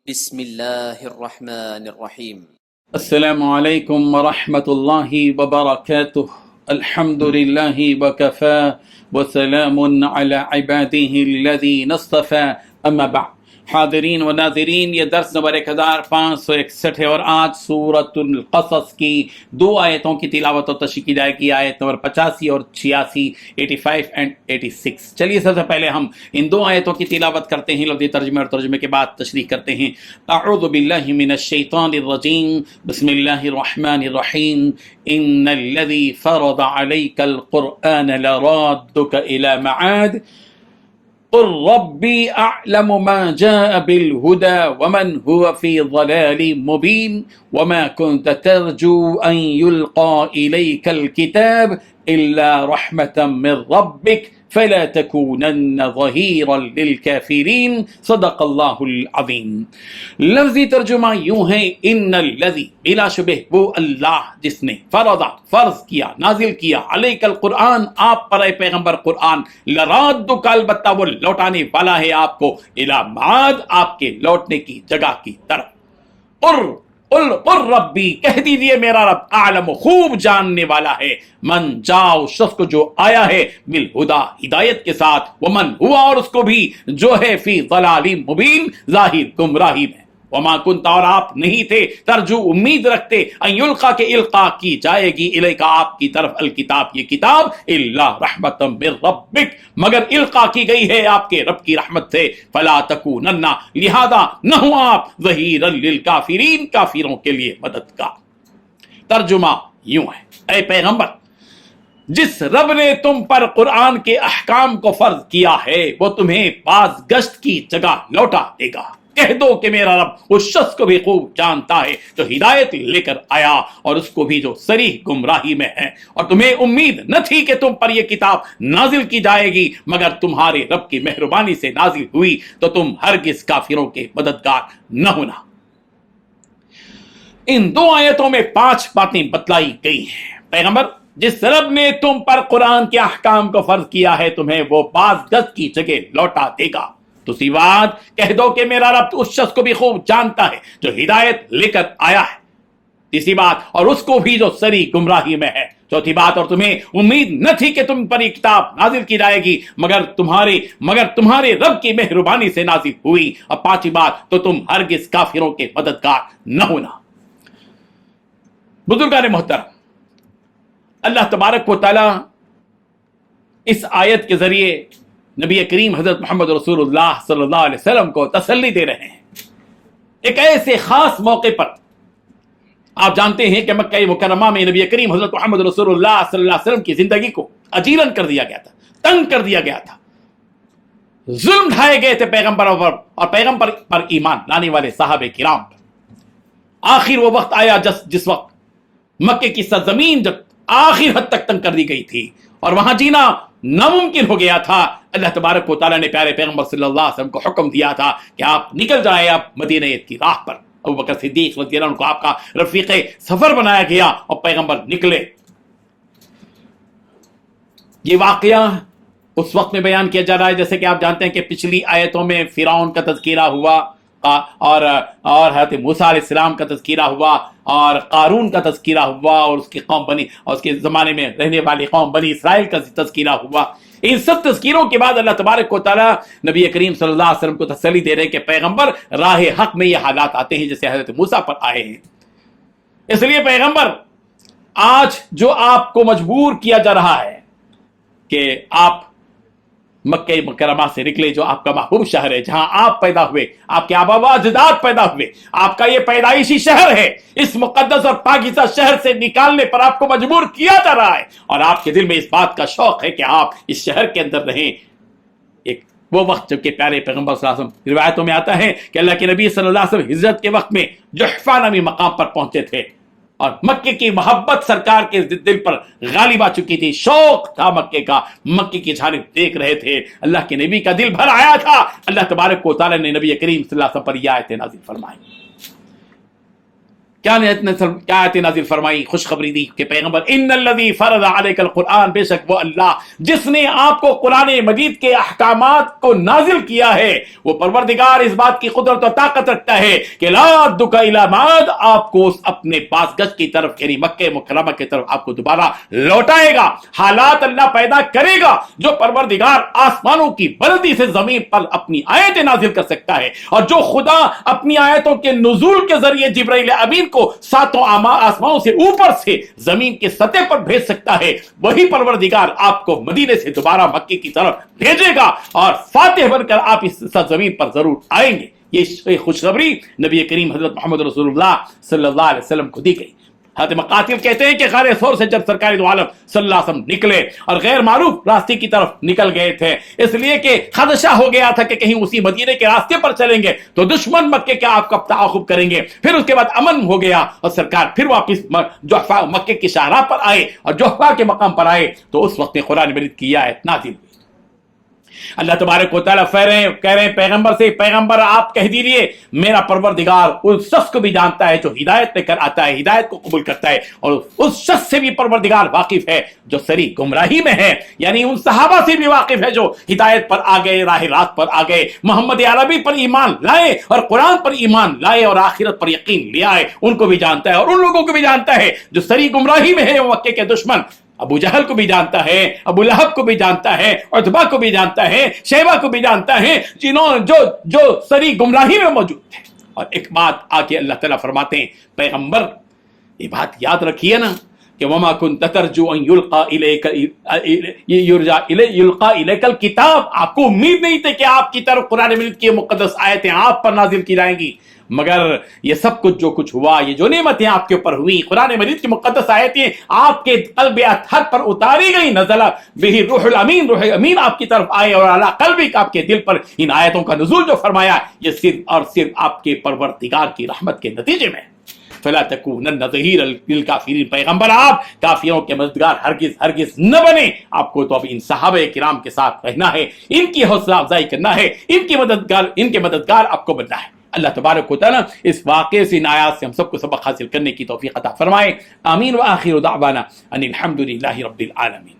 بسم الله الرحمن الرحيم. السلام عليكم ورحمة الله وبركاته. الحمد لله وكفى وسلام على عباده الذين اصطفى. أما بعد، حاضرین و ناظرین، یہ درس نمبر 1561 ہے اور آج سورۃ القصص کی دو آیتوں کی تلاوت و تشریح کی جائے گی، آیت نمبر 85 اور 86، 85 اینڈ 86۔ چلیے سب سے پہلے ہم ان دو آیتوں کی تلاوت کرتے ہیں، لفظی ترجمے اور ترجمے کے بعد تشریح کرتے ہیں۔ اعوذ باللہ من الشیطان الرجیم، بسم اللہ الرحمن الرحیم۔ ان الذی فرض علیک القرآن لرادک الی معاد قل ربی اعلم ما جاء بالهدى ومن هو في ضلال مبين وما كنت ترجو ان يلقى اليك الكتاب الا رحمة من ربك فلا تكونن ظهيرا للكافرين۔ صدق اللہ العظیم۔ لفظی ترجمہ یوں ہے، ان الذی، بلا شبہ وہ اللہ جس نے فرض کیا، نازل کیا، علیک القرآن، آپ پر اے پیغمبر قرآن، لرادک، البتہ وہ لوٹانے والا ہے آپ کو، الی معاد، آپ کے لوٹنے کی جگہ کی طرف۔ قل ربی، کہہ دیجئے میرا رب، اعلم، خوب جاننے والا ہے، من جاؤ، شخص کو جو آیا ہے، بالہدا، ہدایت کے ساتھ، ومن ہوا، اور اس کو بھی جو ہے، فی ضلال مبین، ظاہر گمراہی میں، وما کنت، اور آپ نہیں تھے، ترجو، امید رکھتے، ان یلقا، کے القا کی جائے گی، الیکا، آپ کی طرف، الکتاب، یہ کتاب، الا رحمۃ من ربک، مگر القا کی گئی ہے آپ کے رب کی رحمت سے، فلا تکونن، لہذا نہ ہو آپ، ظہیرا للکافرین، کافروں کے لیے مددگار۔ ترجمہ یوں ہے، اے پیغمبر، جس رب نے تم پر قرآن کے احکام کو فرض کیا ہے، وہ تمہیں باز گشت کی جگہ لوٹا دے گا۔ کہہ دو کہ میرا رب اس شخص کو بھی خوب جانتا ہے جو ہدایت لے کر آیا، اور اس کو بھی جو صریح گمراہی میں ہے، اور تمہیں امید نہ تھی کہ تم پر یہ کتاب نازل کی جائے گی، مگر تمہارے رب کی مہربانی سے نازل ہوئی، تو تم ہرگز کافروں کے مددگار نہ ہونا۔ ان دو آیتوں میں 5 باتیں بتلائی گئی ہیں۔ پیغمبر، جس رب نے تم پر قرآن کے احکام کو فرض کیا ہے، تمہیں وہ باز گشت کی جگہ لوٹا دے گا۔ دوسری بات، کہہ دو کہ میرا رب اس شخص کو بھی خوب جانتا ہے جو ہدایت لے کر آیا ہے۔ تیسری بات، اور اس کو بھی جو سری گمراہی میں ہے۔ چوتھی بات، اور تمہیں امید نہ تھی کہ تم پر یہ کتاب نازل کی جائے گی، مگر تمہارے رب کی مہربانی سے نازل ہوئی۔ اور پانچویں بات، تو تم ہرگز کافروں کے مددگار نہ ہونا۔ بزرگان محترم، اللہ تبارک و تعالی اس آیت کے ذریعے نبی کریم حضرت محمد رسول اللہ صلی اللہ علیہ وسلم کو تسلی دے رہے ہیں۔ ایک ایسے خاص موقع پر، آپ جانتے ہیں کہ مکہ مکرمہ میں نبی کریم حضرت محمد رسول اللہ صلی اللہ علیہ وسلم کی زندگی کو اجیرن کر دیا گیا تھا، تنگ کر دیا گیا تھا، ظلم ڈھائے گئے تھے پیغمبروں پر اور پیغمبر پر ایمان لانے والے صحابہ کرام پر۔ آخر وہ وقت آیا جس وقت مکے کی سرزمین جب آخر حد تک تنگ کر دی گئی تھی اور وہاں جینا ناممکن ہو گیا تھا، اللہ تبارک و تعالیٰ نے پیارے پیغمبر صلی اللہ علیہ وسلم کو حکم دیا تھا کہ آپ نکل جائیں آپ مدینہ کی راہ پر۔ ابو بکر صدیق رضی اللہ عنہ کو آپ کا رفیق سفر بنایا گیا اور پیغمبر نکلے۔ یہ واقعہ اس وقت میں بیان کیا جا رہا ہے جیسے کہ آپ جانتے ہیں کہ پچھلی آیتوں میں فرعون کا تذکرہ ہوا، اور حضرت موسیٰ علیہ السلام کا تذکرہ ہوا، اور قارون کا تذکرہ ہوا، اور اس کی قوم اور اس کے زمانے میں رہنے والی قوم بنی اسرائیل کا تذکرہ ہوا۔ ان سب تذکیروں کے بعد اللہ تبارک و تعالیٰ نبی کریم صلی اللہ علیہ وسلم کو تسلی دے رہے کہ پیغمبر، راہ حق میں یہ حالات آتے ہیں جیسے حضرت موسیٰ پر آئے ہیں۔ اس لیے پیغمبر، آج جو آپ کو مجبور کیا جا رہا ہے کہ آپ مکہ مکرمہ سے نکلے، جو آپ کا محبوب شہر ہے، جہاں آپ پیدا ہوئے، آپ کے آبا و اجداد پیدا ہوئے، آپ کا یہ پیدائشی شہر ہے، اس مقدس اور پاکیزہ شہر سے نکالنے پر آپ کو مجبور کیا جا رہا ہے، اور آپ کے دل میں اس بات کا شوق ہے کہ آپ اس شہر کے اندر رہیں۔ ایک وہ وقت جب کہ پیارے پیغمبر صلی اللہ علیہ وسلم، روایتوں میں آتا ہے کہ اللہ کے نبی صلی اللہ علیہ وسلم ہجرت کے وقت میں جحفہ نامی مقام پر پہنچے تھے، اور مکے کی محبت سرکار کے دل پر غالب آ چکی تھی، شوق تھا مکے کا، مکے کی جانب دیکھ رہے تھے، اللہ کے نبی کا دل بھر آیا تھا۔ اللہ تبارک و تعالیٰ نے نبی کریم صلی اللہ علیہ وسلم پر یہ آیتیں نازل فرمائی کیا آیت نازل فرمائی، خوشخبری دی کہ پیغمبر ان الذی فرض علیک القرآن، بے شک وہ اللہ جس نے آپ کو قرآن مجید کے احکامات کو نازل کیا ہے، وہ پروردگار اس بات کی قدرت و طاقت رکھتا ہے کہ لا یردک الی معاد، آپ کو اپنے پاس گشت کی طرف یعنی مکہ مکرمہ کی طرف آپ کو دوبارہ لوٹائے گا۔ حالات اللہ پیدا کرے گا جو پروردگار آسمانوں کی بلندی سے زمین پر اپنی آیتیں نازل کر سکتا ہے، اور جو خدا اپنی آیتوں کے نزول کے ذریعے جبرائیل امین کو ساتوں آسمانوں سے اوپر سے زمین کے سطح پر بھیج سکتا ہے، وہی پروردگار آپ کو مدینے سے دوبارہ مکے کی طرف بھیجے گا اور فاتح بن کر آپ اس زمین پر ضرور آئیں گے۔ یہ خوشخبری نبی کریم حضرت محمد رسول اللہ صلی اللہ علیہ وسلم کو دی گئی۔ حضرت مقاتل کہتے ہیں کہ غار ثور سے جب سرکار دو عالم صلی اللہ علیہ وسلم نکلے اور غیر معروف راستے کی طرف نکل گئے تھے، اس لیے کہ خدشہ ہو گیا تھا کہ کہیں اسی مدینے کے راستے پر چلیں گے تو دشمن مکے کا آپ کا تعاقب کریں گے، پھر اس کے بعد امن ہو گیا اور سرکار پھر واپس جحفہ مکے کی شاہراہ پر آئے اور جحفہ کے مقام پر آئے تو اس وقت قرآن مجید کی آیت نازل ہوئی۔ اللہ تبارک و تعالیٰ کہہ رہے ہیں پیغمبر سے، پیغمبر آپ کہہ دیجیے میرا پروردگار اس شخص کو بھی جانتا ہے جو ہدایت لے کر آتا ہے، ہدایت کو قبول کرتا ہے، اور اس شخص سے بھی پروردگار واقف ہے جو سری گمراہی میں ہے، یعنی ان صحابہ سے بھی واقف ہے جو ہدایت پر آ گئے، راہ راست پر آ گئے، محمد عربی پر ایمان لائے اور قرآن پر ایمان لائے اور آخرت پر یقین لے آئے، ان کو بھی جانتا ہے، اور ان لوگوں کو بھی جانتا ہے جو سری گمراہی میں ہے، مکے کے دشمن ابو جہل کو بھی جانتا ہے، ابو لہب کو بھی جانتا ہے، عتبہ کو بھی جانتا ہے، شیبہ کو بھی جانتا ہے، جو سری گمراہی میں موجود تھے۔ اور ایک بات آگے اللہ تعالیٰ فرماتے ہیں پیغمبر یہ بات یاد رکھیے نا کہ وما كنت ترجو ان یلقى الیک الکتاب، آپ کو امید نہیں تھی کہ آپ کی طرف قرآن مجید کی مقدس آیتیں آپ پر نازل کی جائیں گی، مگر یہ سب کچھ جو کچھ ہوا، یہ جو نعمتیں آپ کے اوپر ہوئی، قرآن مجید کی مقدس آیتیں آپ کے قلب اطہر پر اتاری گئی، نزل بہ روح الامین، روح امین آپ کی طرف آئے اور اعلیٰ قلبک آپ کے دل پر ان آیتوں کا نزول جو فرمایا، یہ صرف اور صرف آپ کے پروردگار کی رحمت کے نتیجے میں۔ فلا تکونن ظہیرا للکافرین، پیغمبر آپ کافروں کے مددگار ہرگز نہ بنے، آپ کو تو اب ان صحابہ کرام کے ساتھ رہنا ہے، ان کی حوصلہ افزائی کرنا ہے، ان کے مددگار آپ کو بننا ہے۔ اللہ تبارک و تعالیٰ اس واقعے سے ان آیات سے ہم سب کو سبق حاصل کرنے کی توفیق عطا فرمائے۔ آمین۔ وآخر دعوانا ان الحمد للہ رب العالمین۔